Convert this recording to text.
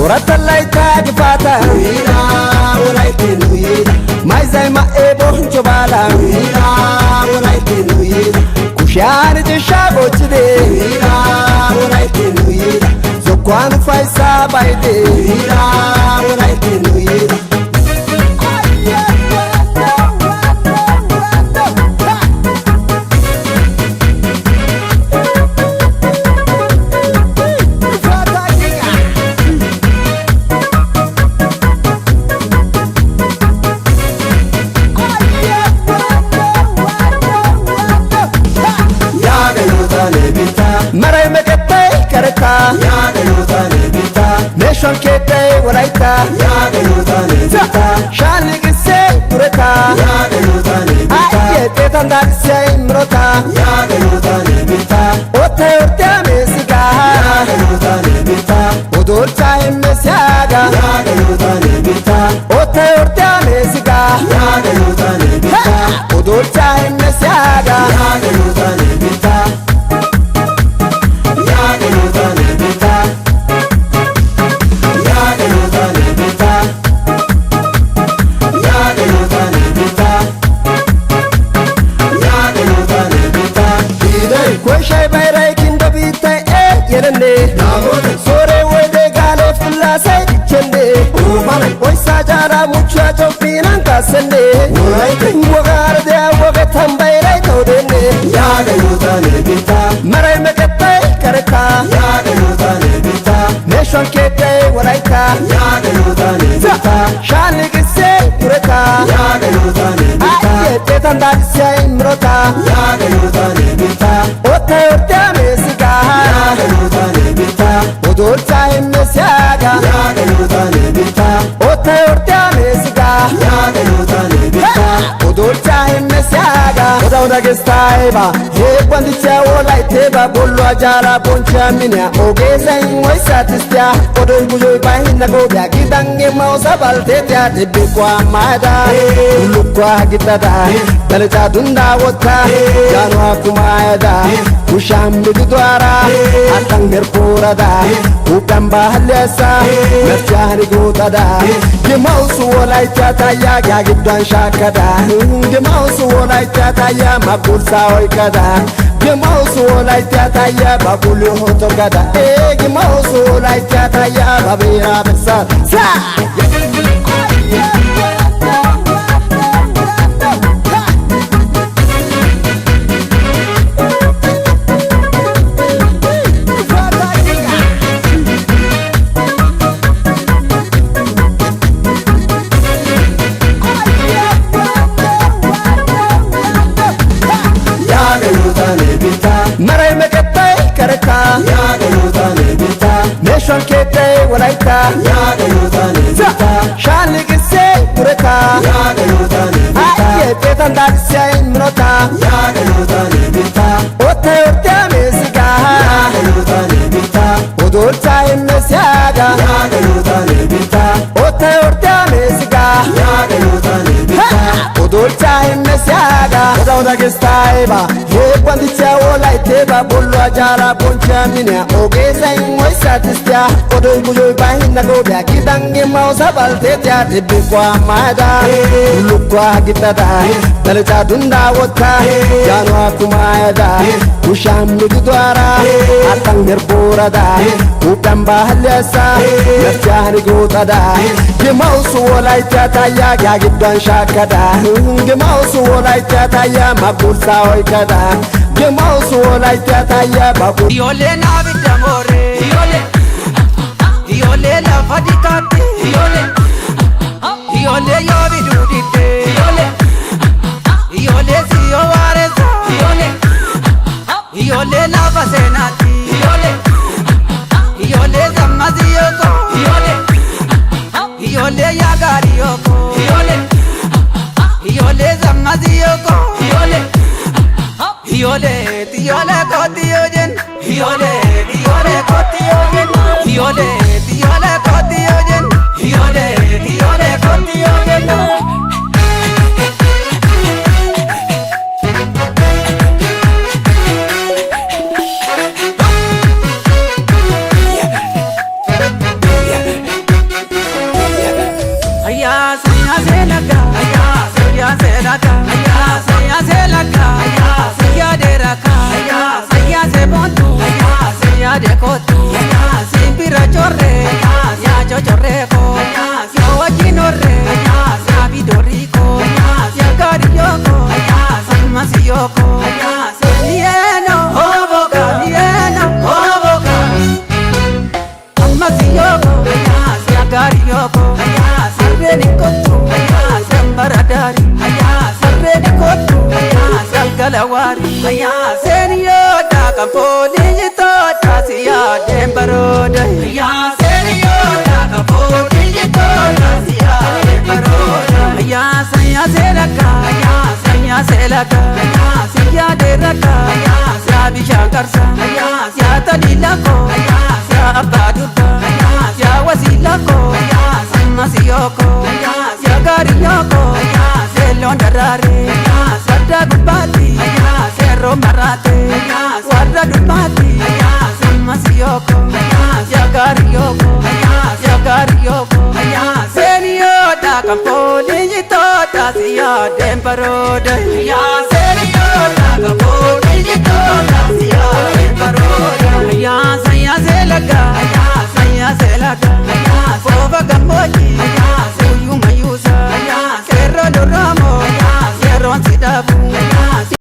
Oratallayta gifata Wira walaite nuyida Maizai ma ebo njobala Wira walaite nuyida Kushani jishago chide Wira walaite nuyida Zokwanu faisa baide Wira walaite nuyida Marai mekete kareta ya gayota nebita Nation kete walaita ya gayota nebita Shani gise tureta ya gayota nebita Ayete tandakse imrota ya gayota nebita Ote orte amesiga ya gayota nebita Odolcha imesiaga ya gayota nebita Ote orte amesiga ya gayota nebita Odolcha imesiaga ya gayota nebita Sore wede gale fulla sai chende Oi sajara mucha chopinan kasende Wogar de woga tambai rai todene Ya gayota nebita Marai mekete kareta Ya gayota nebita Nation kete walaita Ya gayota nebita Shani gise tureta Ya gayota nebita Ayete tandakse imrota Ya gayota nebita Ote orte amesiga Ya gayota nebita Odolcha imesiaga Ya gayota nebita Ote orte amesiga Ya gayota nebita Odolcha imesiaga Oda gestaiba He kwandicha walaiteba Bolo ajara poncha minya Ogeza inwai satistia Odo ibujo ipahinda gobya Gidange mausa baltetia Tibi kwa maeda Ulukwa gitada Dalita dunda wota Janu akumaeda Ushambi dudwara Atang merpurada Upamba halesa Merchani gutada Gimausu walaita taya Gagibdan shakada Gimausu walaita taya Mabulsa oikada Gimausu walaita taya Babuli hotogada Gimausu walaita taya Babira besa Sa Marai mekete kareta ya gayota nebita Nation kete walaita ya gayota nebita Shani gise tureta ya gayota nebita Ayete tandakse imrota ya gayota nebita Ote orte amesiga ya gayota nebita Odolcha imesiaga ya gayota nebita Ote orte amesiga ya gayota nebita Odolcha imesiaga Oda gestaiba He kwandicha walaiteba Bolo ajara poncha minya Ogeza inwai satistia Odo ibujo ipahinda gobya Gidange mausa baltetia Tibi kwa maeda Ulukwa gitada Dalita dunda wota Janu akumaeda Ushambi dudwara Atang merpurada Upamba halesa Merchani gutada Gimausu walaita taya Gagibdan shakada Gimausu walaita taya Mabulsa oikada Gimausu walaita taya Babu Yole nabida more Yole lafadikati Yole yobidudite Yole siyo wareza Yole lavasenati Yole zamaziyoko Yole yagariyoko Yole zamaziyoko Yole tiyole kotiyojen Yole tiyole kotiyojen Yole tiyole kotiyojen Yole tiyole kotiyojen selaka ya selaka ya selaka ya deraka ya sebontu ya dekotu simpira chorre ya chochorreko ya wajinore ya vidoriko ya kariyoko masiyoko lieno hoboka lieno hoboka masiyoko ya kariyoko sarreni kotu sambaradari sarreni kotu salgalawari seniyo dakampoli jitota siya dembaroda seniyo dakampoli jitota siya dembaroda saya selaka siya deraka siya bishankarsa siya talilako siya abadurka siya wasilako masiyoko siya gariyoko selon darare sada gubati sero marate wada dubati masiyoko siya gariyoko seniyo dakampoli jitota siya dembaroda seniyo dakampoli jitota